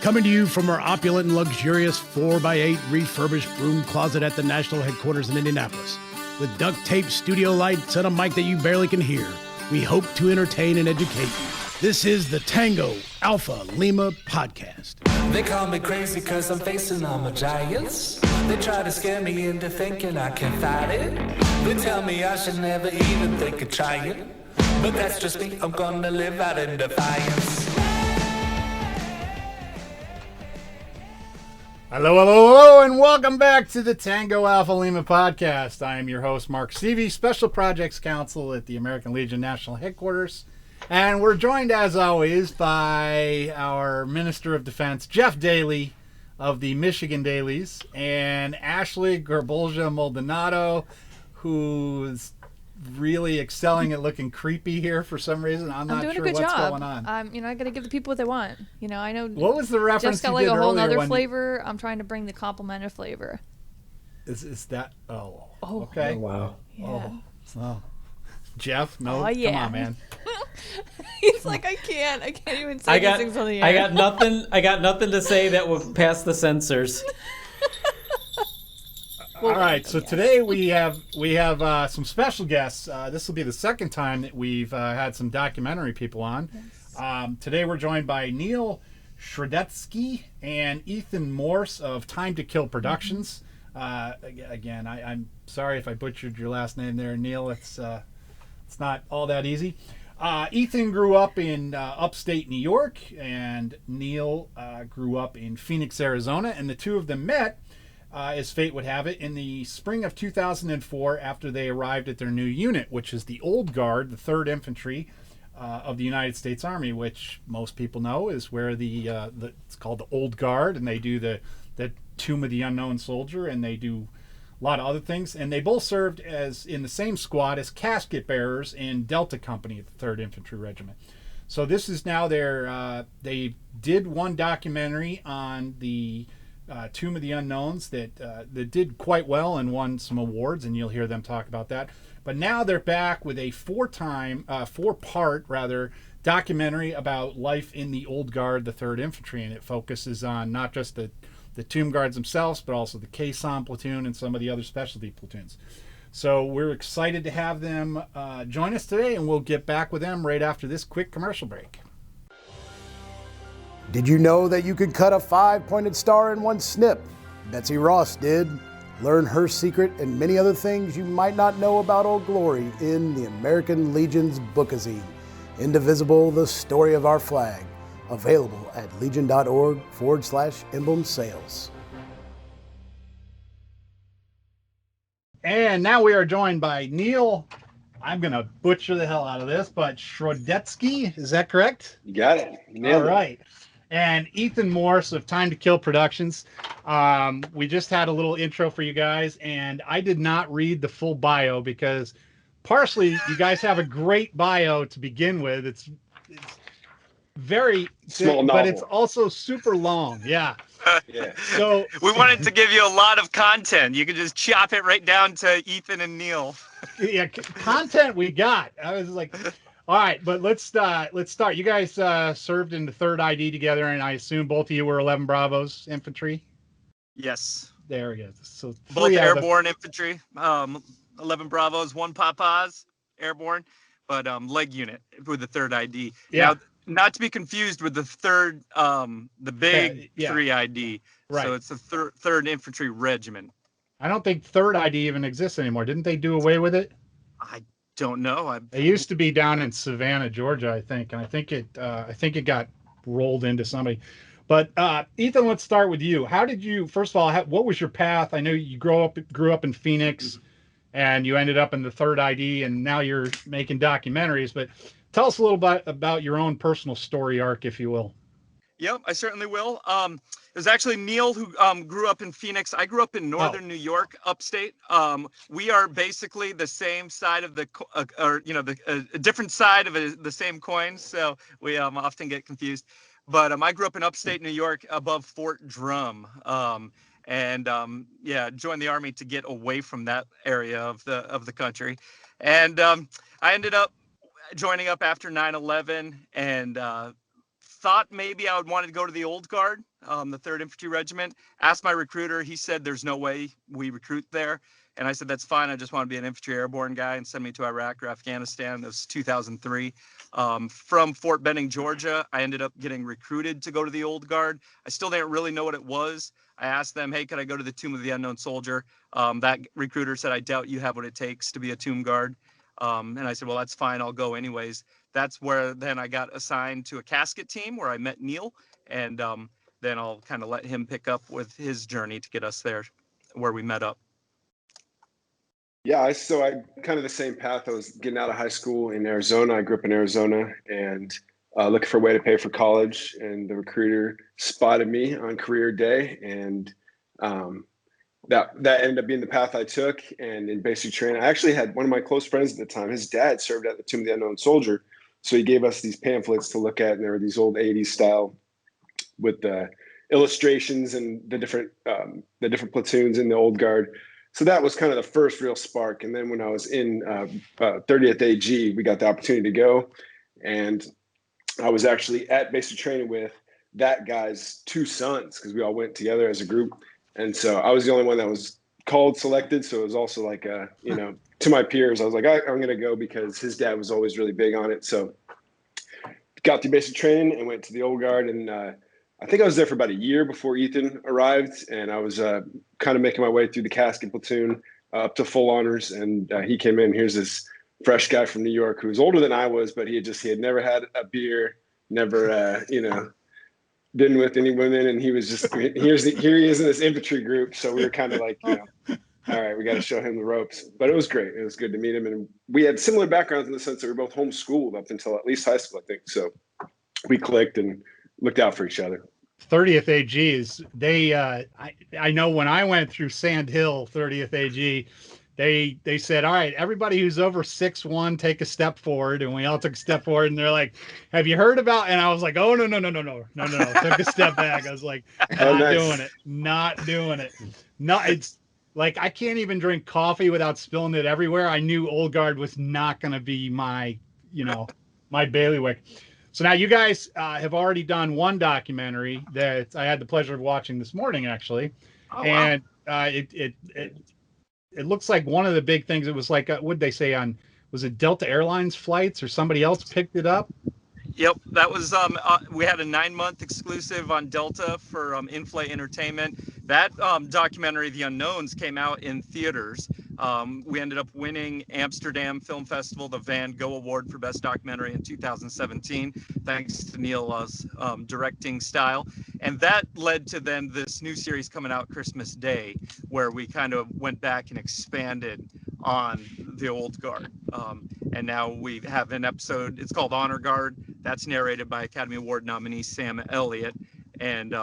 Coming to you from our opulent and luxurious 4x8 refurbished room closet at the national headquarters in Indianapolis. With duct tape studio lights and a mic that you barely can hear, we hope to entertain and educate you. This is the Tango Alpha Lima podcast. They call me crazy cause I'm facing all my giants. They try to scare me into thinking I can fight it. They tell me I should never even think of trying. But that's just me, I'm gonna live out in defiance. Hello, and welcome back to the Tango Alpha Lima podcast. I am your host, Mark Stevie, Special Projects Counsel at the American Legion National Headquarters. And we're joined, as always, by our Minister of Defense, Jeff Daly of the Michigan Dailies, and Ashley Garbolja Maldonado, who's really excelling at looking creepy here for some reason. I'm not sure what's going on. I got to give the people what they want. I know. What was the reference Jeff's got you like did a whole earlier other flavor. I'm trying to bring the complimented flavor. Is that? Oh, Oh. okay. Oh, wow. Yeah. Oh. Jeff, no, Oh, yeah. come on, man. He's like, I can't even say these things on the air. I got nothing to say that will pass the censors. All right, so today we have some special guests. This will be the second time that we've had some documentary people on. Yes. Today we're joined by Neal Schrodetzki and Ethan Morse of Time to Kill Productions. Again, I'm sorry if I butchered your last name there, Neal. It's not all that easy. Ethan grew up in upstate New York, and Neal grew up in Phoenix, Arizona, and the two of them met, as fate would have it, in the spring of 2004 after they arrived at their new unit, which is the Old Guard, the 3rd Infantry of the United States Army, which most people know is where it's called the Old Guard, and they do the Tomb of the Unknown Soldier, and they do a lot of other things. And they both served as in the same squad as casket bearers in Delta Company of the 3rd Infantry Regiment. So this is now they did one documentary on the Tomb of the Unknowns that did quite well and won some awards, and you'll hear them talk about that. But now they're back with a four-part documentary about life in the Old Guard, the 3rd Infantry, and it focuses on not just the Tomb Guards themselves, but also the Caisson platoon and some of the other specialty platoons. So we're excited to have them join us today, and we'll get back with them right after this quick commercial break. Did you know that you could cut a 5-pointed star in one snip? Betsy Ross did. Learn her secret and many other things you might not know about Old Glory in the American Legion's bookazine, Indivisible, the Story of Our Flag. Available at legion.org/emblem sales. And now we are joined by Neal, I'm going to butcher the hell out of this, but Schrodetzki, is that correct? You got it. All right. And Ethan Morse of Time to Kill Productions. We just had a little intro for you guys, and I did not read the full bio because partially you guys have a great bio to begin with. It's very small but novel. It's also super long. Yeah. Yeah. So we wanted to give you a lot of content. You could just chop it right down to Ethan and Neal. Yeah, content we got. I was like, all right, but let's start. You guys served in the 3rd ID together, and I assume both of you were 11 Bravos infantry. Yes. There we go. So both airborne infantry, 11 Bravos, 1 Papas, airborne, but leg unit with the 3rd ID. Yeah. Now, not to be confused with the 3rd, the big 3 ID. Right. So it's the 3rd Infantry Regiment. I don't think 3rd ID even exists anymore. Didn't they do away with it? I don't know. It used to be down in Savannah, Georgia, I think, and I think it got rolled into somebody. But Ethan, let's start with you. How did you? First of all, what was your path? I know you grew up in Phoenix, and you ended up in the 3rd ID, and now you're making documentaries. But tell us a little bit about your own personal story arc, if you will. Yep, I certainly will. It was actually Neal who grew up in Phoenix. I grew up in northern New York, upstate. We are basically the same side of the, a different side of the same coin. So we often get confused. But I grew up in upstate New York, above Fort Drum, and joined the Army to get away from that area of the country. And I ended up joining up after 9/11 and thought maybe I would want to go to the old guard, the 3rd Infantry Regiment. Asked my recruiter. He said there's no way we recruit there. And I said, that's fine. I just want to be an infantry airborne guy, and send me to Iraq or Afghanistan. That was 2003. From Fort Benning, Georgia, I ended up getting recruited to go to the old guard. I still didn't really know what it was. I asked them, hey, could I go to the Tomb of the Unknown Soldier? That recruiter said, I doubt you have what it takes to be a tomb guard. And I said, well, that's fine. I'll go anyways. That's where then I got assigned to a casket team where I met Neal. And then I'll kind of let him pick up with his journey to get us there where we met up. Yeah, so I kind of the same path. I was getting out of high school in Arizona. I grew up in Arizona and looking for a way to pay for college. And the recruiter spotted me on career day, and that ended up being the path I took. And in basic training, I actually had one of my close friends at the time. His dad served at the Tomb of the Unknown Soldier, so he gave us these pamphlets to look at, and there were these old '80s style with the illustrations and the different platoons in the old guard. So that was kind of the first real spark. And then when I was in 30th AG, we got the opportunity to go. And I was actually at basic training with that guy's 2 sons, because we all went together as a group. And so I was the only one that was called selected. So it was also like, to my peers, I was like, I'm going to go because his dad was always really big on it. So got through basic training and went to the old guard. And I think I was there for about a year before Ethan arrived, and I was kind of making my way through the casket platoon up to full honors. And he came in. Here's this fresh guy from New York who was older than I was, but he had never had a beer, never been with any women, and he was just here he is in this infantry group. So we were kind of like, all right, we got to show him the ropes. But it was great. It was good to meet him, and we had similar backgrounds in the sense that we were both homeschooled up until at least high school, I think. So we clicked and looked out for each other. 30th AGs, I know when I went through Sand Hill 30th AG, they said, all right, everybody who's over 6'1", take a step forward. And we all took a step forward, and they're like, have you heard about, and I was like, oh, no. Took a step back. I was like, not doing it. No, it's like, I can't even drink coffee without spilling it everywhere. I knew old guard was not going to be my bailiwick. So now you guys have already done one documentary that I had the pleasure of watching this morning, actually. Oh, and wow. It looks like one of the big things, it was like, what'd they say was it Delta Airlines flights, or somebody else picked it up? Yep, that was, we had a 9-month exclusive on Delta for in-flight entertainment. That documentary, The Unknowns, came out in theaters. We ended up winning Amsterdam Film Festival, the Van Gogh Award for Best Documentary in 2017, thanks to Neal's directing style. And that led to then this new series coming out Christmas Day, where we kind of went back and expanded on the old guard. And now we have an episode, it's called Honor Guard. That's narrated by Academy Award nominee Sam Elliott. And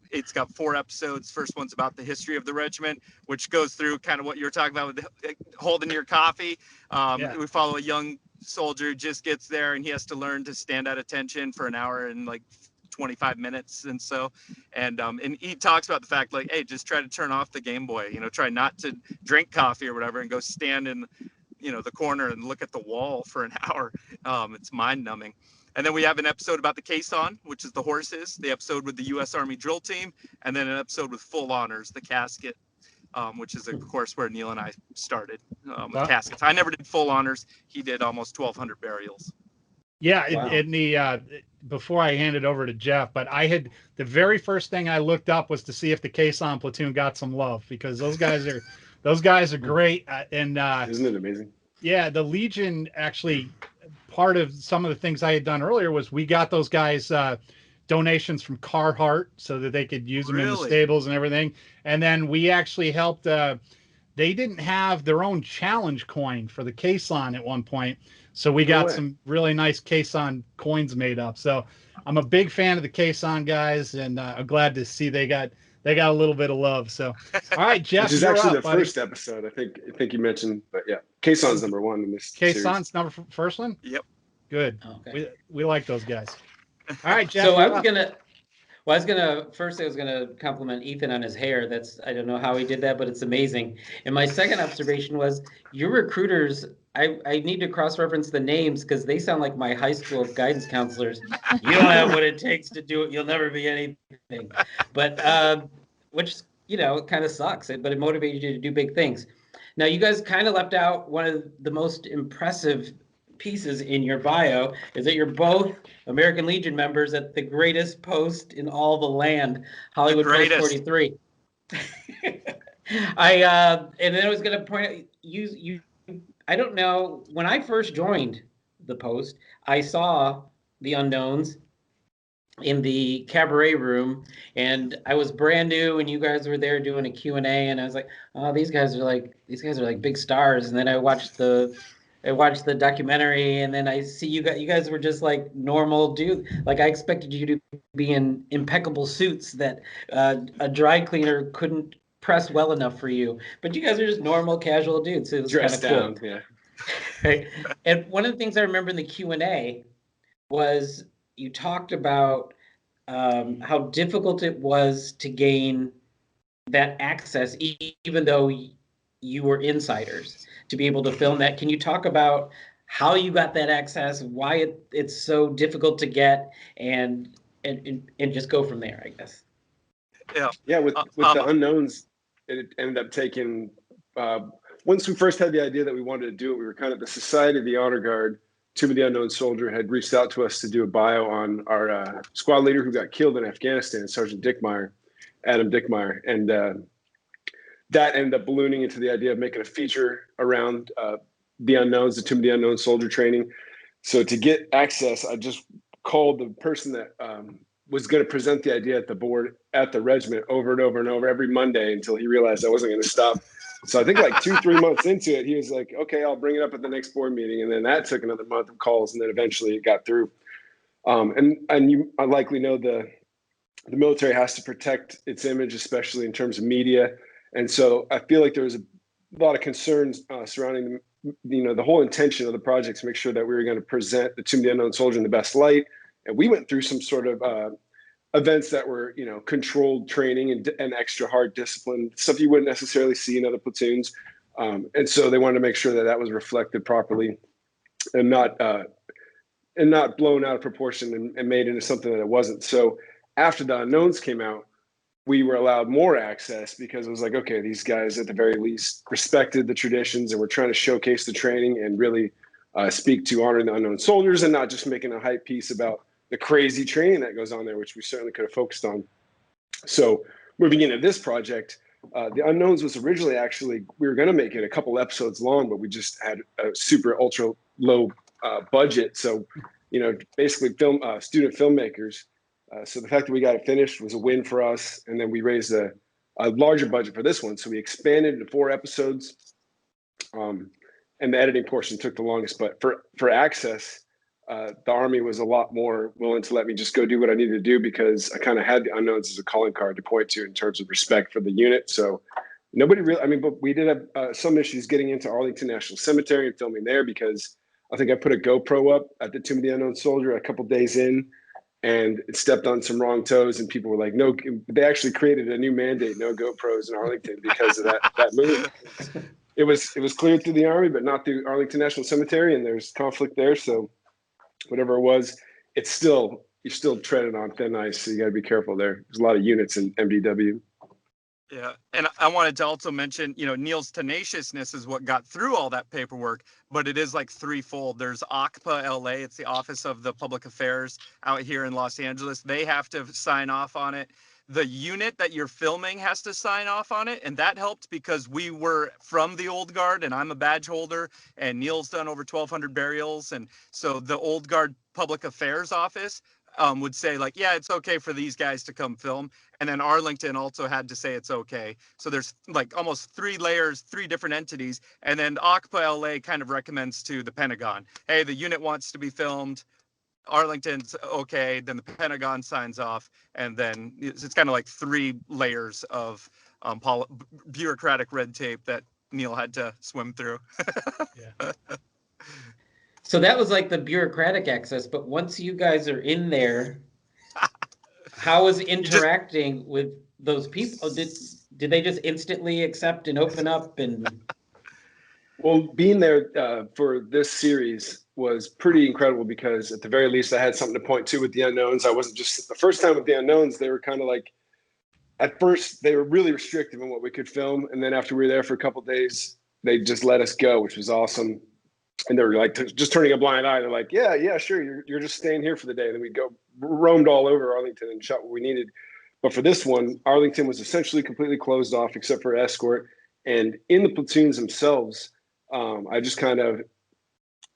it's got 4 episodes. First one's about the history of the regiment, which goes through kind of what you were talking about with holding your coffee. We follow a young soldier who just gets there, and he has to learn to stand at attention for an hour and like 25 minutes. And he talks about the fact, like, hey, just try to turn off the Game Boy, try not to drink coffee or whatever, and go stand in the corner and look at the wall for an hour. It's mind numbing. And then we have an episode about the caisson, which is the horses, the episode with the U.S. Army drill team, and then an episode with full honors, the casket, which is, of course, where Neal and I started with caskets. I never did full honors. He did almost 1,200 burials. Yeah, wow. Before I hand it over to Jeff, but the very first thing I looked up was to see if the caisson platoon got some love, because those guys are great. And isn't it amazing? Yeah, the Legion, actually, part of some of the things I had done earlier was we got those guys donations from Carhartt so that they could use them in the stables and everything. And then we actually helped. They didn't have their own challenge coin for the caisson at one point, so we got some really nice caisson coins made up. So I'm a big fan of the caisson guys, and I'm glad to see they got a little bit of love. So, all right, Jeff. Which is actually the first episode. I think you mentioned, but yeah, caisson's number 1 in this caisson's series. First one. Yep. Good. Okay. We like those guys. All right, Jeff. So I was gonna compliment Ethan on his hair. I don't know how he did that, but it's amazing. And my second observation was your recruiters I need to cross-reference the names because they sound like my high school guidance counselors. You don't have what it takes to do it. You'll never be anything. But which, kind of sucks, but it motivated you to do big things. Now, you guys kind of left out one of the most impressive pieces in your bio is that you're both American Legion members at the greatest post in all the land, Hollywood Post 43. And then I was going to point out, you I don't know, when I first joined the Post, I saw the Unknowns in the cabaret room, and I was brand new, and you guys were there doing a Q&A, and I was like, oh, these guys are like big stars. And then I watched the documentary, and then I see you guys were just like normal dude. Like I expected you to be in impeccable suits that a dry cleaner couldn't press well enough for you, but you guys are just normal casual dudes. So it was kind of cool. Yeah. Right? And one of the things I remember in the Q&A was you talked about how difficult it was to gain that access, even though you were insiders, to be able to film that. Can you talk about how you got that access, why it's so difficult to get, and just go from there, I guess. Yeah, with the Unknowns, it ended up taking, once we first had the idea that we wanted to do it, we were kind of the Society of the Honor Guard. Tomb of the Unknown Soldier had reached out to us to do a bio on our squad leader who got killed in Afghanistan, Sergeant Adam Dickmeyer. And that ended up ballooning into the idea of making a feature around the Unknowns, the Tomb of the Unknown Soldier training. So to get access, I just called the person that was going to present the idea at the board at the regiment over and over and over every Monday until he realized I wasn't going to stop. So I think like 2-3 months into it, he was like, okay, I'll bring it up at the next board meeting. And then that took another month of calls, and then eventually it got through. And you likely know the military has to protect its image, especially in terms of media. And so I feel like there was a lot of concerns surrounding the whole intention of the project to make sure that we were going to present the Tomb of the Unknown Soldier in the best light. And we went through some sort of events that were, controlled training and extra hard discipline, stuff you wouldn't necessarily see in other platoons. And so they wanted to make sure that that was reflected properly and not blown out of proportion and made into something that it wasn't. So after the Unknowns came out, we were allowed more access because it was like, okay, these guys at the very least respected the traditions and were trying to showcase the training and really speak to honoring the unknown soldiers and not just making a hype piece about the crazy training that goes on there, which we certainly could have focused on. So moving into this project, the Unknowns was originally we were going to make it a couple episodes long, but we just had a super ultra low budget. So, basically student filmmakers. So the fact that we got it finished was a win for us. And then we raised a larger budget for this one. So we expanded to 4 episodes. And the editing portion took the longest, but for access, the Army was a lot more willing to let me just go do what I needed to do because I kind of had the Unknowns as a calling card to point to in terms of respect for the unit. So nobody really, but we did have some issues getting into Arlington National Cemetery and filming there because I think I put a GoPro up at the Tomb of the Unknown Soldier a couple days in, and it stepped on some wrong toes, and people were like, no, they actually created a new mandate, no GoPros in Arlington because of that move. It was cleared through the Army, but not through Arlington National Cemetery, and there's conflict there. So whatever it was, you're still treading on thin ice. So you got to be careful there. There's a lot of units in MDW. Yeah, and I wanted to also mention, Neal's tenaciousness is what got through all that paperwork, but it is like threefold. There's OCPA LA, it's the Office of the Public Affairs out here in Los Angeles. They have to sign off on it. The unit that you're filming has to sign off on it, and that helped because we were from the Old Guard, and I'm a badge holder, and Neal's done over 1,200 burials, and so the Old Guard Public Affairs Office would say like, yeah, it's okay for these guys to come film. And then Arlington also had to say it's okay. So there's like almost 3 layers, 3 different entities. And then OCPA LA kind of recommends to the Pentagon, hey, the unit wants to be filmed. Arlington's okay. Then the Pentagon signs off. And then it's kind of like 3 layers of bureaucratic red tape that Neal had to swim through. Yeah. So that was like the bureaucratic access, but once you guys are in there, how is interacting with those people? Did they just instantly accept and open up? And Well, being there for this series was pretty incredible because at the very least I had something to point to with the unknowns. I wasn't just the first time with the unknowns, they were kind of like, at first they were really restrictive in what we could film. And then after we were there for a couple of days, they just let us go, which was awesome. And they were like just turning a blind eye. They're like, yeah, sure. You're just staying here for the day. And then we'd go roamed all over Arlington and shot what we needed. But for this one, Arlington was essentially completely closed off except for escort. And in the platoons themselves, I just kind of,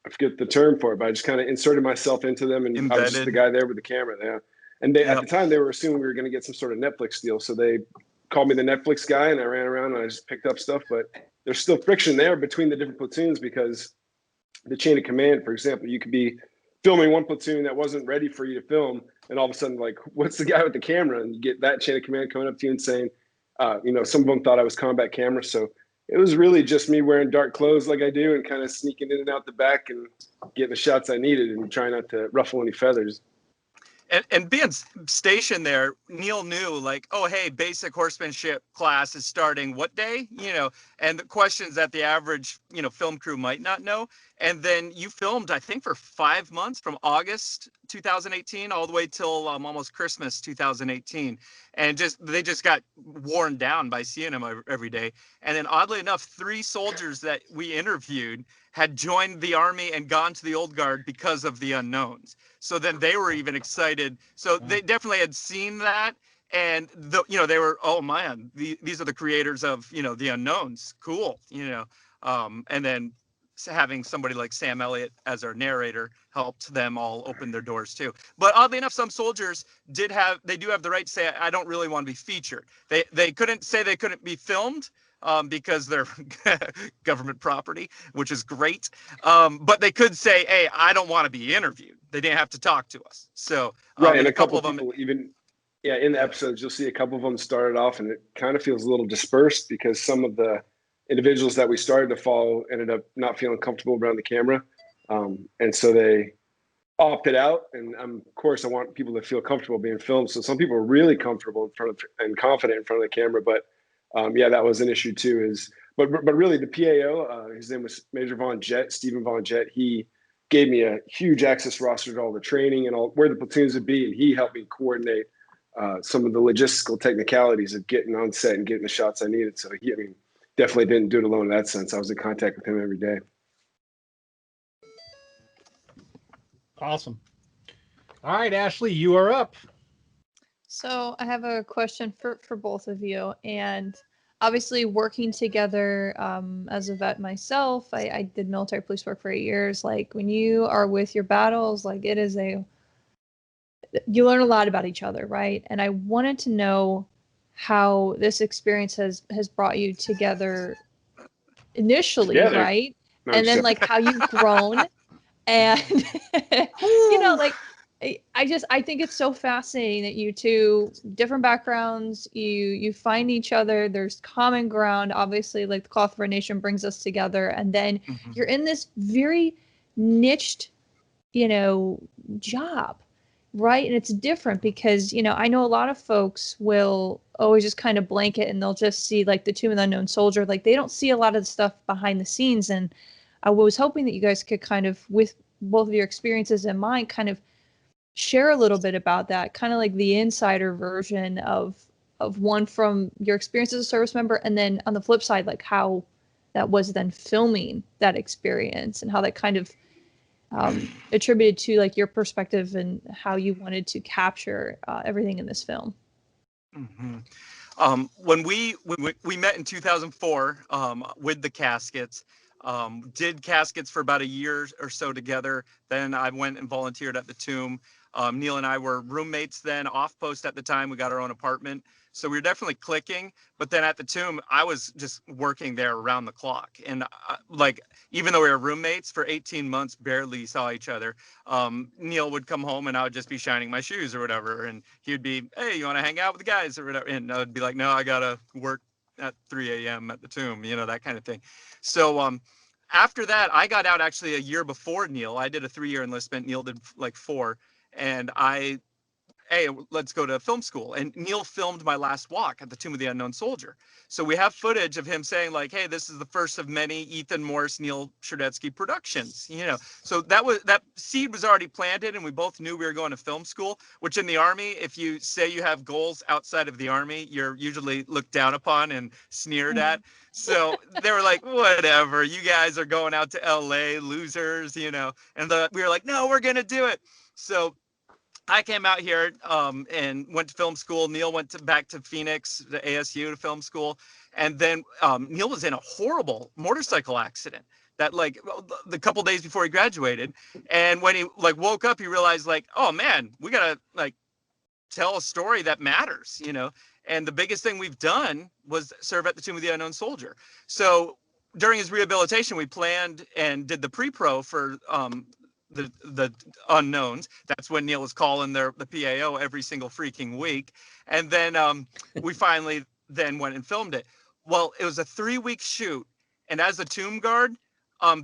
I forget the term for it, but I just kind of inserted myself into them, and I was just the guy there with the camera there. And they, at the time, they were assuming we were going to get some sort of Netflix deal, so they called me the Netflix guy, and I ran around and I just picked up stuff. But there's still friction there between the different platoons because the chain of command, for example, you could be filming one platoon that wasn't ready for you to film, and all of a sudden, like, what's the guy with the camera? And you get that chain of command coming up to you and saying, some of them thought I was combat camera, so it was really just me wearing dark clothes like I do and kind of sneaking in and out the back and getting the shots I needed and trying not to ruffle any feathers. And being stationed there, Neal knew, like, oh, hey, basic horsemanship class is starting what day? And the questions that the average, film crew might not know. And then you filmed, I think, for 5 months from August 2018 all the way till almost Christmas 2018. And they just got worn down by seeing him every day. And then oddly enough, 3 soldiers that we interviewed had joined the Army and gone to the old guard because of the unknowns. So then they were even excited. So they definitely had seen that. And they were, oh man, these are the creators of, the unknowns. Cool. And then having somebody like Sam Elliott as our narrator helped them all open their doors too. But oddly enough, some soldiers do have the right to say, I don't really want to be featured. They couldn't say they couldn't be filmed because they're government property, which is great. But they could say, hey, I don't want to be interviewed. They didn't have to talk to us. So right, and a couple of people even in the episodes, you'll see a couple of them started off and it kind of feels a little dispersed because some of the individuals that we started to follow ended up not feeling comfortable around the camera. And so they opted out. And of course, I want people to feel comfortable being filmed. So some people are really comfortable in front of and confident in front of the camera. But that was an issue too. But really the PAO, his name was Major Von Jett, Stephen Von Jett. He gave me a huge access roster to all the training and all where the platoons would be. And he helped me coordinate some of the logistical technicalities of getting on set and getting the shots I needed. So definitely didn't do it alone in that sense. I was in contact with him every day. Awesome. All right, Ashley, you are up. So I have a question for both of you. And obviously working together as a vet myself, I did military police work for 8 years. Like when you are with your battles, like you learn a lot about each other, right? And I wanted to know how this experience has brought you together initially, right? No, and then like how you've grown and I think it's so fascinating that you two, different backgrounds, you find each other, there's common ground, obviously, like the Cloth of Our Nation brings us together, and then you're in this very niched, job, right? And it's different because, I know a lot of folks will always just kind of blanket and they'll just see like the Tomb of the Unknown Soldier. Like they don't see a lot of the stuff behind the scenes. And I was hoping that you guys could kind of, with both of your experiences in mind, kind of share a little bit about that, kind of like the insider version of one from your experience as a service member. And then on the flip side, like how that was then filming that experience and how that kind of attributed to like your perspective and how you wanted to capture everything in this film. When we met in 2004 with the caskets, did caskets for about a year or so together. Then I went and volunteered at the tomb. Neal and I were roommates then, off post at the time. We got our own apartment. So we were definitely clicking. But then at the tomb, I was just working there around the clock. And even though we were roommates for 18 months, barely saw each other, Neal would come home and I would just be shining my shoes or whatever. And he would be, hey, you want to hang out with the guys or whatever? And I would be like, no, I got to work at 3 a.m. at the tomb, that kind of thing. So after that, I got out actually a year before Neal. I did a 3-year enlistment. Neal did like 4. And I hey, let's go to film school. And Neal filmed my last walk at the Tomb of the Unknown Soldier. So we have footage of him saying like, hey, this is the first of many Ethan Morse, Neal Schrodetzki productions, you know. So that seed was already planted, and we both knew we were going to film school, which in the Army, if you say you have goals outside of the Army, you're usually looked down upon and sneered at. So they were like, whatever, you guys are going out to LA, losers, you know. And we were like, no, we're going to do it. So I came out here and went to film school. Neal went back to Phoenix, to ASU, to film school. And then Neal was in a horrible motorcycle accident that like the couple days before he graduated. And when he like woke up, he realized like, oh man, we got to like tell a story that matters, you know? And the biggest thing we've done was serve at the Tomb of the Unknown Soldier. So during his rehabilitation, we planned and did the pre-pro for the unknowns. That's when Neal was calling the PAO every single freaking week. And then we finally then went and filmed it. Well, it was a 3-week shoot. And as a tomb guard,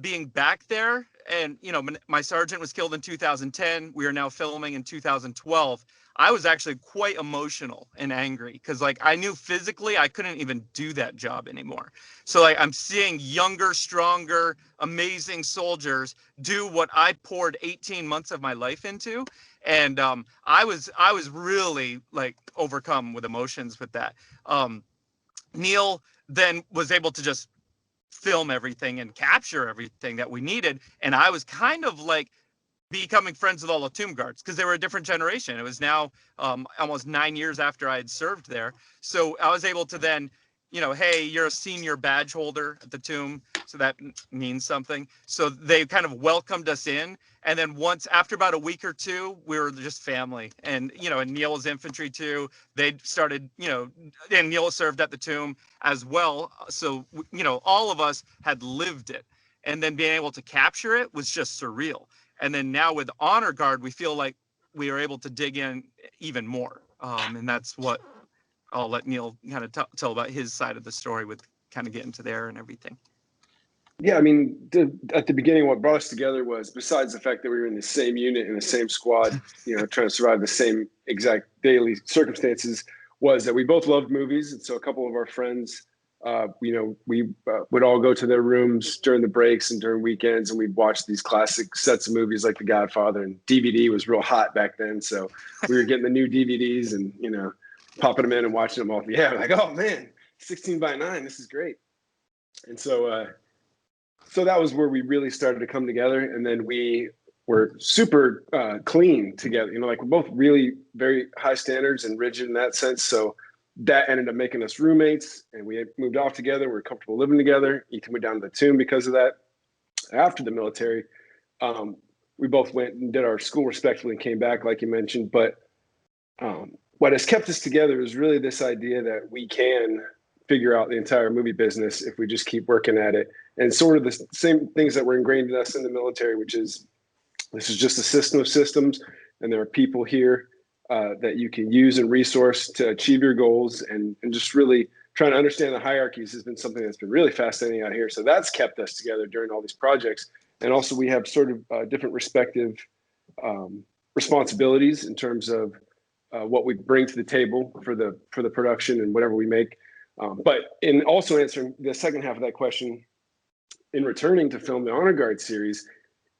being back there, and you know, my sergeant was killed in 2010. We are now filming in 2012. I was actually quite emotional and angry because like I knew physically I couldn't even do that job anymore. So like I'm seeing younger, stronger, amazing soldiers do what I poured 18 months of my life into. And I was really like overcome with emotions with that. Neal then was able to just film everything and capture everything that we needed. And I was kind of like becoming friends with all the tomb guards because they were a different generation. It was now almost 9 years after I had served there. So I was able to then, you know, hey, you're a senior badge holder at the tomb. So that means something. So they kind of welcomed us in. And then once, after about a week or two, we were just family. And, you know, and Neal was infantry too. They started, you know, and Neal served at the tomb as well. So, you know, all of us had lived it. And then being able to capture it was just surreal. And then now with Honor Guard, we feel like we are able to dig in even more. And that's what I'll let Neal kind of tell about his side of the story with kind of getting to there and everything. Yeah, I mean, at the beginning, what brought us together was, besides the fact that we were in the same unit, in the same squad, you know, trying to survive the same exact daily circumstances, was that we both loved movies. And so a couple of our friends, you know, we would all go to their rooms during the breaks and during weekends, and we'd watch these classic sets of movies like The Godfather. And DVD was real hot back then. So we were getting the new DVDs and, you know, popping them in and watching them all. Yeah, like, oh man, 16:9, this is great. And so, so that was where we really started to come together. And then we were super clean together. You know, like we're both really very high standards and rigid in that sense. So that ended up making us roommates, and we moved off together. We were comfortable living together. Ethan went down to the tomb because of that. After the military, we both went and did our school respectively and came back, like you mentioned. But what has kept us together is really this idea that we can figure out the entire movie business if we just keep working at it. And sort of the same things that were ingrained in us in the military, which is this is just a system of systems, and there are people here that you can use and resource to achieve your goals, and just really trying to understand the hierarchies has been something that's been really fascinating out here. So that's kept us together during all these projects. And also we have sort of different respective responsibilities in terms of what we bring to the table for the production and whatever we make. But in also answering the second half of that question, in returning to film the Honor Guard series,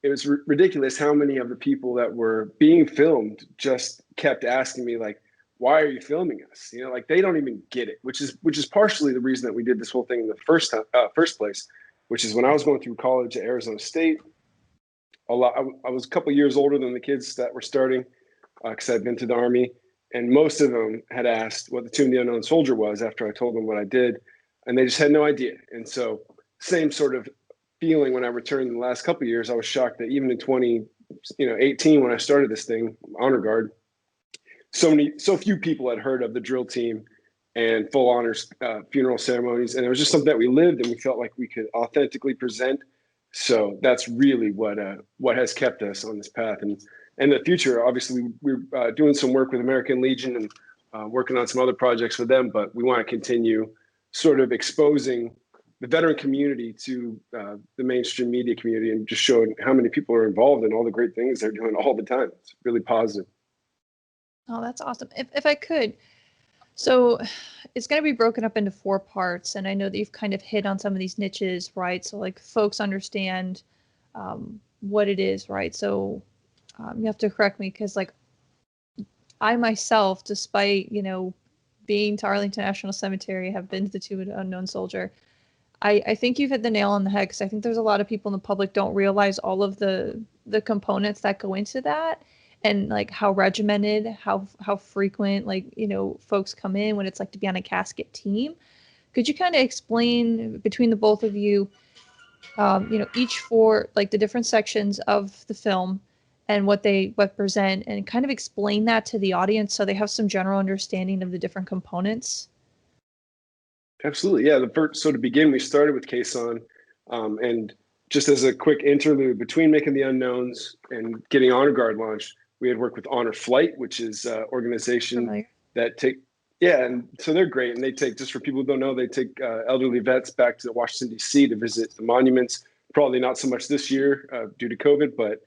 it was ridiculous how many of the people that were being filmed just kept asking me, like, why are you filming us? You know, like they don't even get it, which is partially the reason that we did this whole thing in the first place, which is when I was going through college at Arizona State. I was a couple years older than the kids that were starting because I'd been to the Army, and most of them had asked what the Tomb of the Unknown Soldier was after I told them what I did, and they just had no idea. And so same sort of feeling when I returned in the last couple of years. I was shocked that even in 2018, when I started this thing, Honor Guard, so few people had heard of the drill team and full honors funeral ceremonies. And it was just something that we lived and we felt like we could authentically present. So that's really what has kept us on this path. And in the future, obviously, we're doing some work with American Legion and working on some other projects with them, but we want to continue sort of exposing the veteran community to the mainstream media community and just showing how many people are involved in all the great things they're doing all the time. It's really positive. Oh, that's awesome. If I could, so it's going to be broken up into 4 parts, and I know that you've kind of hit on some of these niches, right? So like folks understand what it is, right? So you have to correct me because like I myself, despite being to Arlington National Cemetery, have been to the Tomb of the Unknown Soldier. I think you've hit the nail on the head because I think there's a lot of people in the public don't realize all of the components that go into that, and like how regimented, how frequent folks come in, what it's like to be on a casket team. Could you kind of explain between the both of you, each for like the different sections of the film and what they represent, and kind of explain that to the audience so they have some general understanding of the different components? Absolutely, yeah. So to begin, we started with Kason, and just as a quick interlude between making the Unknowns and getting Honor Guard launched, we had worked with Honor Flight, which is an organization that and so they're great, and they take, just for people who don't know, they take elderly vets back to Washington D.C. to visit the monuments. Probably not so much this year due to COVID, but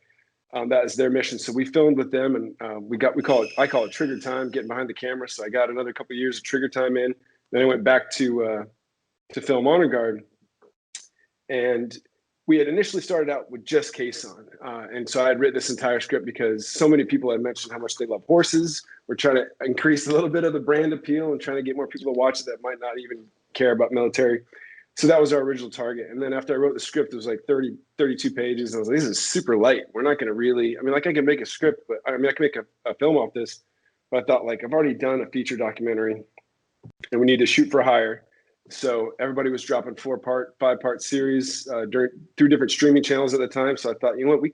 that is their mission. So we filmed with them, and I call it trigger time, getting behind the camera. So I got another couple of years of trigger time in. Then I went back to film Honor Guard, and we had initially started out with just Kason. And so I had written this entire script because so many people had mentioned how much they love horses. We're trying to increase a little bit of the brand appeal and trying to get more people to watch it that might not even care about military. So that was our original target. And then after I wrote the script, it was like 32 pages. And I was like, this is super light. We're not going to really, I can make a script, but I can make a film off this. But I thought, like, I've already done a feature documentary and we need to shoot for hire. So everybody was dropping 5-part series through different streaming channels at the time. So I thought, you know what, we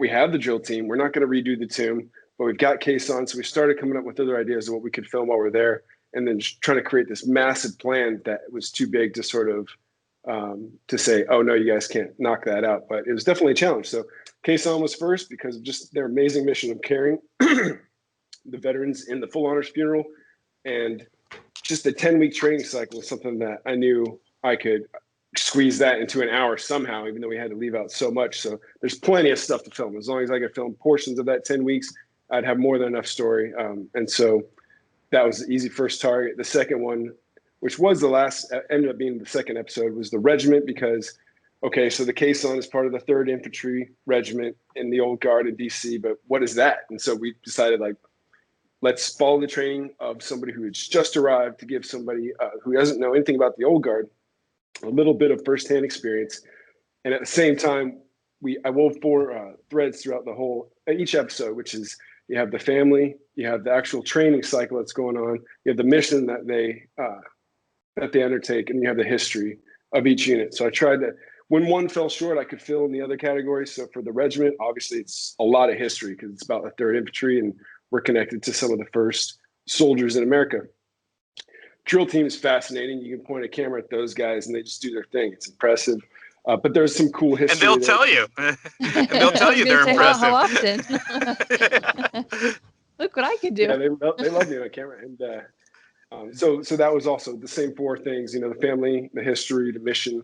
have the drill team. We're not going to redo the tomb, but we've got Kason. So we started coming up with other ideas of what we could film while we're there, and then trying to create this massive plan that was too big to sort of to say, oh no, you guys can't knock that out. But it was definitely a challenge. So Kason was first because of just their amazing mission of carrying the veterans in the full honors funeral, and just the 10-week training cycle was something that I knew I could squeeze that into an hour somehow, even though we had to leave out so much. So there's plenty of stuff to film. As long as I could film portions of that 10 weeks, I'd have more than enough story. And so that was the easy first target. The second one, which was the last, ended up being the second episode, was the regiment, because, okay, so the Kason is part of the 3rd Infantry Regiment in the Old Guard in DC, but what is that? And so we decided, like, let's follow the training of somebody who has just arrived to give somebody who doesn't know anything about the Old Guard a little bit of firsthand experience. And at the same time, I wove 4 threads throughout each episode, which is, you have the family, you have the actual training cycle that's going on, you have the mission that they undertake, and you have the history of each unit. So I tried to, when one fell short, I could fill in the other categories. So for the regiment, obviously it's a lot of history because it's about the 3rd Infantry, and we're connected to some of the first soldiers in America. Drill team is fascinating. You can point a camera at those guys and they just do their thing. It's impressive. But there's some cool history. And they'll tell you. And they'll tell you they're impressive. How often? Look what I could do. Yeah, they love me on camera. And so that was also the same 4 things, the family, the history, the mission,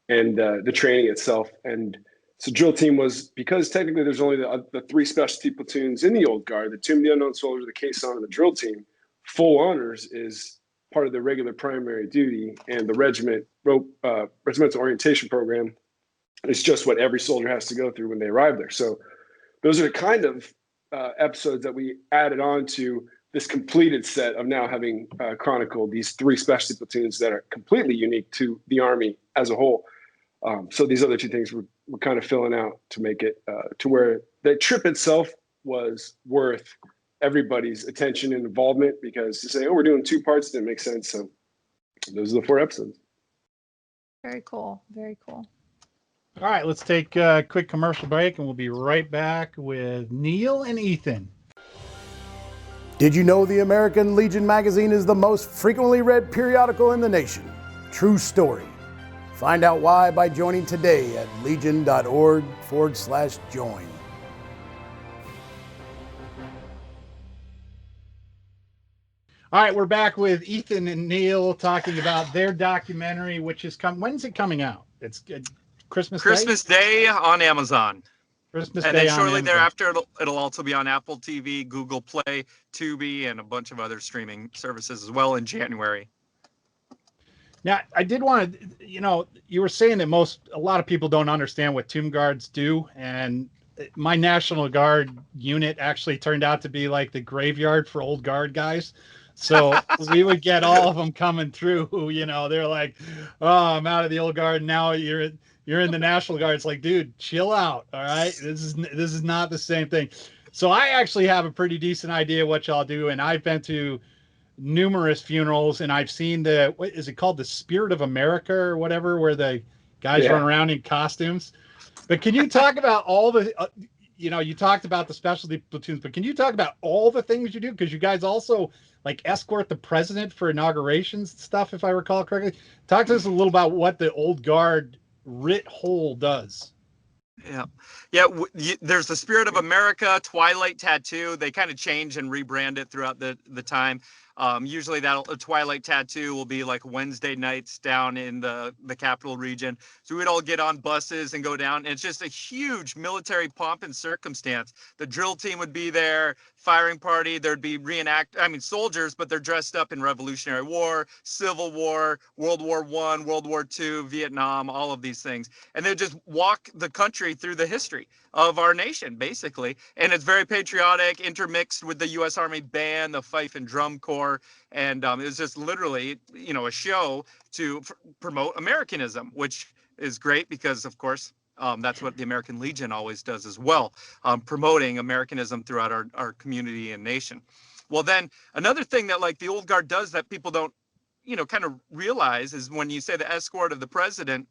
and the training itself. And so drill team was, because technically there's only the 3 specialty platoons in the Old Guard, the Tomb of the Unknown Soldier, the Kason, and the drill team. Full honors is part of the regular primary duty, and the regimental orientation program is just what every soldier has to go through when they arrive there. So those are the kind of episodes that we added on to this completed set of now having chronicled these 3 specialty platoons that are completely unique to the Army as a whole. So these other 2 things we're kind of filling out to make it to where the trip itself was worth everybody's attention and involvement, because to say, oh, we're doing 2 parts didn't make sense. So those are the 4 episodes. Very cool. Very cool. All right, let's take a quick commercial break, and we'll be right back with Neal and Ethan. Did you know the American Legion magazine is the most frequently read periodical in the nation? True story. Find out why by joining today at legion.org/join. All right, we're back with Ethan and Neal talking about their documentary, which is when's it coming out? It's Christmas Day? Christmas Day on Amazon. Christmas And Day then on shortly Amazon. thereafter, it'll also be on Apple TV, Google Play, Tubi, and a bunch of other streaming services as well in January. Now, I did want to, you were saying that a lot of people don't understand what Tomb Guards do, and my National Guard unit actually turned out to be like the graveyard for old guard guys. So we would get all of them coming through. They're like, "Oh, I'm out of the old guard. Now you're in the National Guard." It's like, dude, chill out. All right, this is not the same thing. So I actually have a pretty decent idea what y'all do, and I've been to numerous funerals, and I've seen what is it called, the Spirit of America or whatever, where the guys run around in costumes. But can you talk about all the you talked about the specialty platoons, but can you talk about all the things you do, because you guys also like escort the president for inaugurations and stuff, if I recall correctly? Talk to us a little about what the old guard writ whole does. Yeah. There's the Spirit of America, Twilight Tattoo. They kind of change and rebrand it throughout the time. Usually a Twilight Tattoo will be like Wednesday nights down in the capital region. So we'd all get on buses and go down. And it's just a huge military pomp and circumstance. The drill team would be there, firing party. There'd be soldiers, but they're dressed up in Revolutionary War, Civil War, World War I, World War II, Vietnam, all of these things. And they'd just walk the country through the history of our nation, basically. And it's very patriotic, intermixed with the U.S. Army Band, the Fife and Drum Corps. And it was just literally, a show to promote Americanism, which is great because, of course, that's what the American Legion always does as well, promoting Americanism throughout our community and nation. Well, then another thing that like the old guard does that people don't, kind of realize is when you say the escort of the president,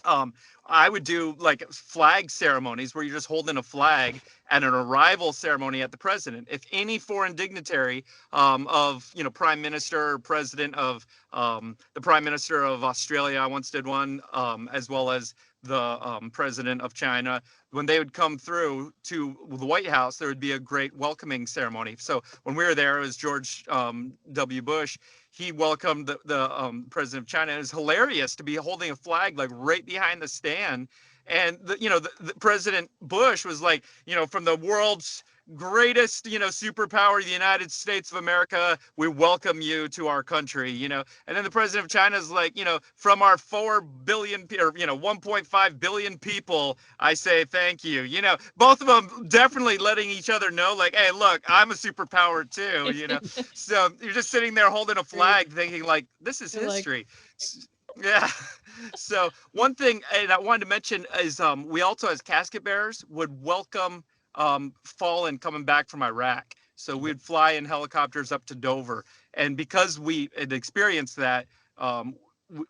I would do like flag ceremonies where you're just holding a flag at an arrival ceremony at the president. If any foreign dignitary of, prime minister or president of the prime minister of Australia, I once did one, as well as the president of China, when they would come through to the White House, there would be a great welcoming ceremony. So when we were there, it was George W. Bush. He welcomed the president of China. It was hilarious to be holding a flag like right behind the stand. And the President Bush was like, from the world's greatest, superpower, the United States of America, we welcome you to our country, and then the president of China is like, from our 4 billion or 1.5 billion people, I say thank you. Both of them definitely letting each other know, like, hey, look, I'm a superpower too. So you're just sitting there holding a flag thinking like, this is history. Yeah. So one thing, and I wanted to mention, is we also, as casket bearers, would welcome fallen coming back from Iraq. So we'd fly in helicopters up to Dover. And because we had experienced that,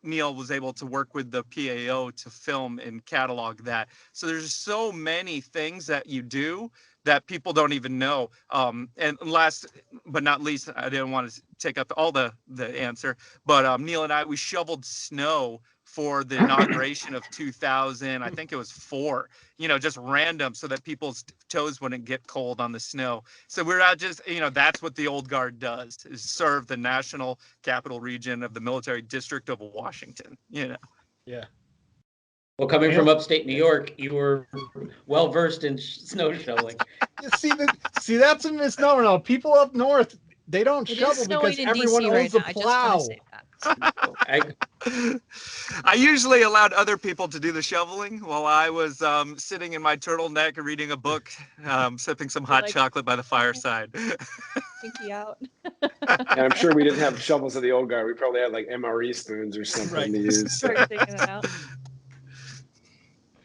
Neal was able to work with the PAO to film and catalog that. So there's so many things that you do that people don't even know. And last but not least, I didn't want to take up all the answer, but Neal and I, we shoveled snow for the inauguration of 2000. I think it was 4, just random, so that people's toes wouldn't get cold on the snow. So we're not just, that's what the old guard does, is serve the national capital region of the military district of Washington, Yeah. Well, coming from upstate New York, you were well versed in snow shoveling. See, that's a misnomer. No, people up north, they don't shovel because everyone owns a plow. I usually allowed other people to do the shoveling while I was sitting in my turtleneck reading a book, sipping some hot chocolate by the fireside. Pinky out. And I'm sure we didn't have shovels of the old guard. We probably had like MRE spoons or something to use. Start taking it out.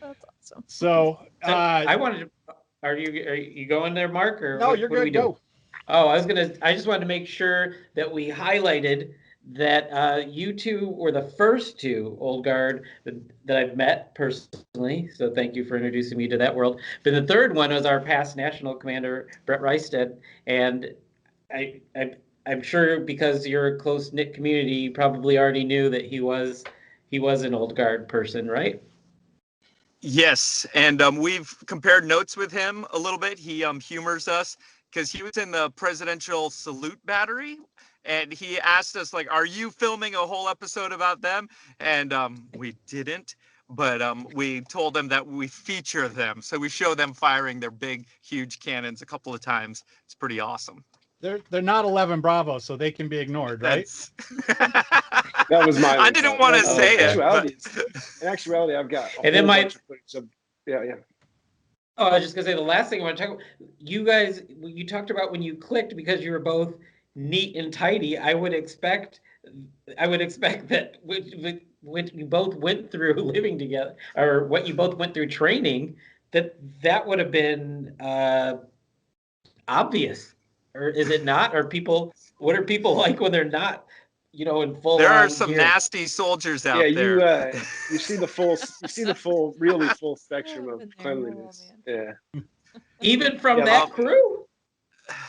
That's awesome. So I wanted to. Are you going there, Mark? Or no, you're good. Go. Oh, I just wanted to make sure that we highlighted that you two were the first 2 old guard that I've met personally. So thank you for introducing me to that world. But the third one was our past national commander, Brett Reisted. And I'm sure because you're a close knit community, you probably already knew that he was an old guard person, right? Yes, and we've compared notes with him a little bit. He humors us because he was in the presidential salute battery, and he asked us, like, are you filming a whole episode about them? And we didn't, but we told them that we feature them, so we show them firing their big, huge cannons a couple of times. It's pretty awesome. They're not 11 Bravo, so they can be ignored, right? That's That was my. I didn't want to say it. In actuality, I've got a And then whole my- bunch of footage of, yeah. Oh, I was just gonna say the last thing I want to talk about. You guys, you talked about when you clicked because you were both neat and tidy. I would expect that when you both went through living together, or what you both went through training, that would have been obvious, or is it not? Or what are people like when they're not, in full? There are some gear? nasty soldiers out Yeah, there. you see really full spectrum of cleanliness. Yeah. Even from Yeah, that crew.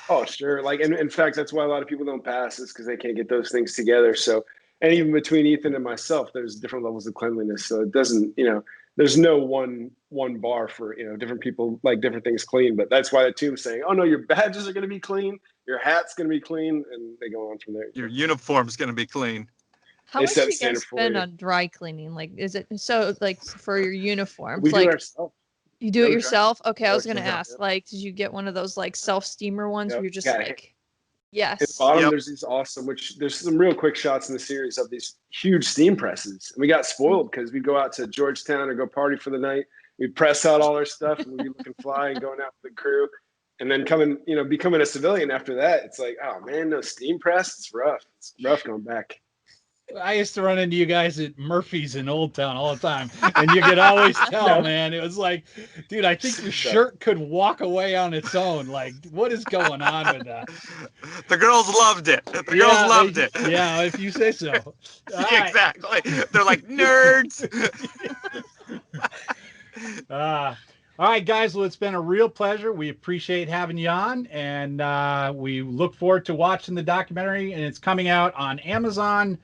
Oh, sure. Like, and in fact, that's why a lot of people don't pass, is because they can't get those things together. So, and even between Ethan and myself, there's different levels of cleanliness. So it doesn't, there's no one bar for, different people like different things clean. But that's why the team's saying, oh no, your badges are going to be clean, your hat's going to be clean, and they go on from there. Your uniform's going to be clean. How They much set do you standard guys for spend you. on dry cleaning? Like, is it so like for your uniforms? We do like it ourselves. you do it No dry- yourself? Okay, I no was gonna dry- ask. Like, did you get one of those like self steamer ones Yep. where you're just Yeah. like, At the yes. bottom, Yep. there's these awesome, there's some real quick shots in the series of these huge steam presses. And we got spoiled because we'd go out to Georgetown or go party for the night. We'd press out all our stuff and we'd be looking fly and going out with the crew. And then becoming a civilian after that, it's like, oh man, no steam press. It's rough. It's rough going back. I used to run into you guys at Murphy's in Old Town all the time, and you could always tell, man. It was like, dude, I think your shirt could walk away on its own. Like, what is going on with that? The girls loved it. The girls loved it. Yeah, if you say so. All right. Exactly. They're like nerds. All right, guys. Well, it's been a real pleasure. We appreciate having you on, and we look forward to watching the documentary. And it's coming out on Amazon,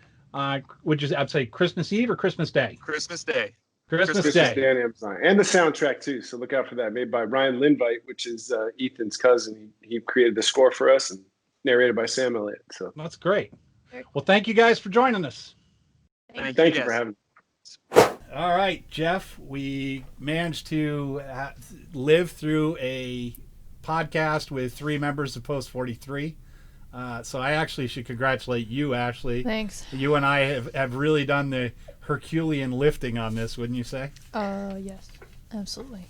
which is, I'd say, Christmas Eve or Christmas Day. Christmas Day. Christmas Day Day. on Amazon. And the soundtrack too. So look out for that. Made by Ryan Lindvite, which is Ethan's cousin. He created the score for us and narrated by Sam Elliott. So That's great. Well, thank you guys for joining us. thank you for having me. All right, Jeff, we managed to live through a podcast with 3 members of Post 43. So I actually should congratulate you, Ashley. Thanks. You and I have really done the Herculean lifting on this, wouldn't you say? Yes, absolutely.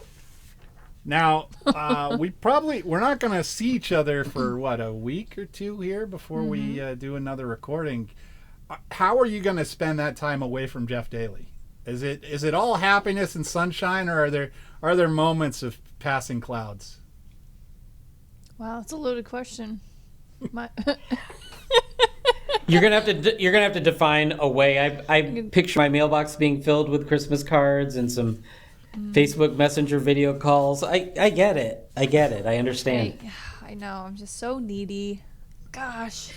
Now, we're not going to see each other for, a week or 2 here before we do another recording. How are you going to spend that time away from Jeff Daly? Is it all happiness and sunshine, or are there moments of passing clouds? Wow, that's a loaded question. You're gonna have to define a way. I picture my mailbox being filled with Christmas cards and some Facebook Messenger video calls. I get it. I understand. I know. I'm just so needy. Gosh.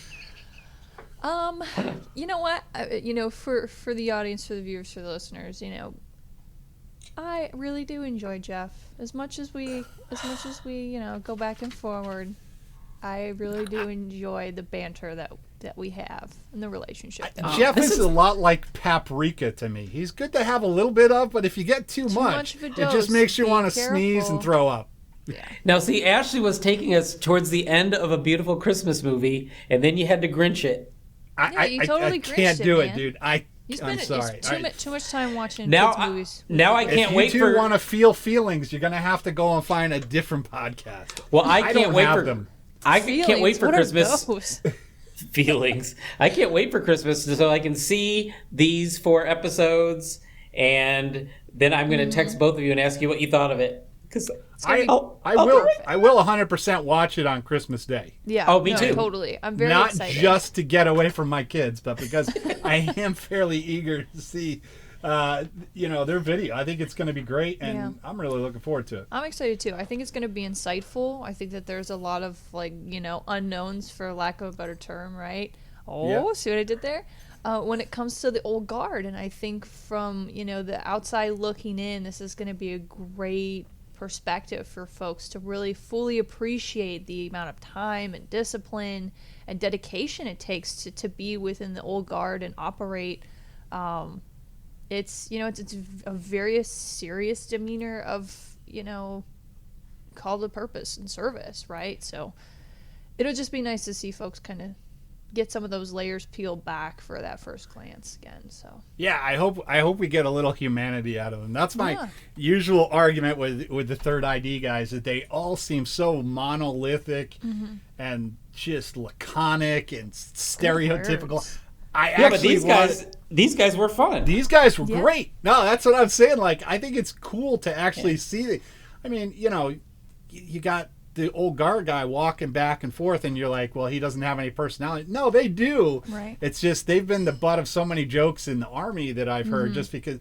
You know what? For the audience, for the viewers, for the listeners, I really do enjoy Jeff as much as we go back and forward. I really do enjoy the banter that we have in the relationship. Jeff is a lot like paprika to me. He's good to have a little bit of, but if you get too much of a it dose, just makes you be want to careful. sneeze and throw up. Yeah. Now, see, Ashley was taking us towards the end of A Beautiful Christmas movie, and then you had to Grinch it. You totally I can't Grinched do it, it, man. dude. I'm sorry. Too much time watching Now kids movies. Now I can't wait if you for. want to feel feelings, you're going to have to go and find a different podcast. Well, I don't can't wait have for them. I can't wait for What are Christmas. those? Feelings. I can't wait for Christmas so I can see these 4 episodes, and then I'm going to text both of you and ask you what you thought of it. Because I will 100% watch it on Christmas Day. Yeah. Oh, me too. Totally. I'm very Not excited. just to get away from my kids, but because I am fairly eager to see their video. I think it's going to be great, and I'm really looking forward to it. I'm excited too. I think it's going to be insightful. I think that there's a lot of unknowns, for lack of a better term, right? See what I did there? When it comes to the old guard, and I think from the outside looking in, this is going to be a great perspective for folks to really fully appreciate the amount of time and discipline and dedication it takes to be within the old guard and operate it's it's a very serious demeanor of call to purpose and service, right? So it'll just be nice to see folks kind of get some of those layers peeled back for that first glance again. So yeah, I hope we get a little humanity out of them. That's my usual argument with the third ID guys, that they all seem so monolithic and just laconic and stereotypical. But these guys were fun. These guys were great. No, that's what I'm saying. Like, I think it's cool to actually see. I mean, you got the old guard guy walking back and forth, and you're like, well, he doesn't have any personality. No, they do. Right. It's just they've been the butt of so many jokes in the Army that I've heard. Just because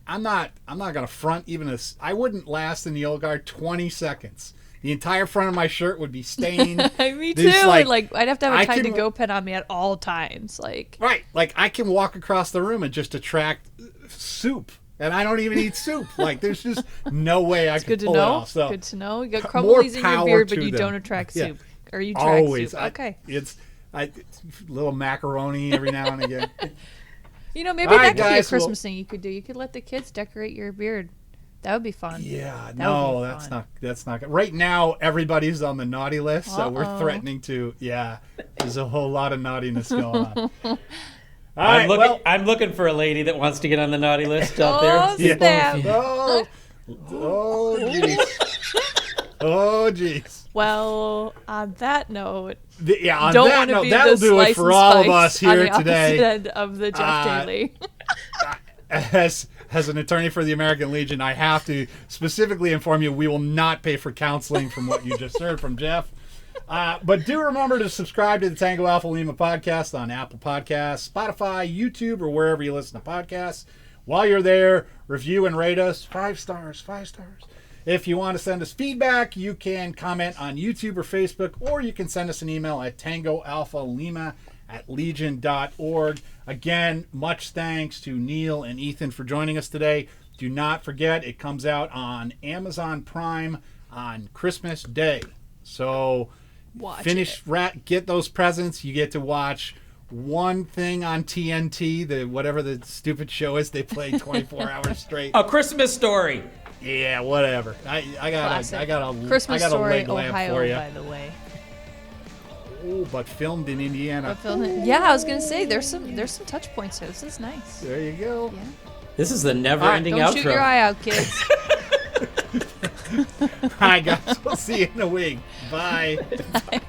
I'm not gonna front even this. I wouldn't last in the old guard 20 seconds. The entire front of my shirt would be stained. Me too. Like I'd have to have a Tide to Go pen on me at all times. Like I can walk across the room and just attract soup. And I don't even eat soup. Like, there's just no way I could pull it off. So, good to know. You got crumblies in your beard, but you don't attract soup. Or you track always soup. Okay. It's little macaroni every now and again. Maybe that could be a Christmas thing you could do. You could let the kids decorate your beard. That would be fun. Yeah, that's not good. Right now, everybody's on the naughty list, so we're threatening to. Yeah, there's a whole lot of naughtiness going on. I'm looking for a lady that wants to get on the naughty list out there. Snap. Oh, jeez. Oh, jeez. Well, on that note, that'll do it for all of us here today. End of the Jeff Daily. As an attorney for the American Legion, I have to specifically inform you we will not pay for counseling from what you just heard from Jeff. But do remember to subscribe to the Tango Alpha Lima podcast on Apple Podcasts, Spotify, YouTube, or wherever you listen to podcasts. While you're there, review and rate us. 5 stars, 5 stars. If you want to send us feedback, you can comment on YouTube or Facebook, or you can send us an email at tangoalphalima@legion.org. Again, much thanks to Neal and Ethan for joining us today. Do not forget, it comes out on Amazon Prime on Christmas Day. So get those presents. You get to watch one thing on TNT, whatever the stupid show is they play 24 hours straight. A Christmas Story. Yeah, whatever. I got a Christmas Story, leg lamp Ohio, for you. by the way. Oh, but filmed in Indiana. Yeah, I was gonna say there's some touch points here. This is nice. There you go. Yeah. This is the never-ending outro. Don't shoot your eye out, kids. All right, guys. We'll see you in a week. Bye. Bye.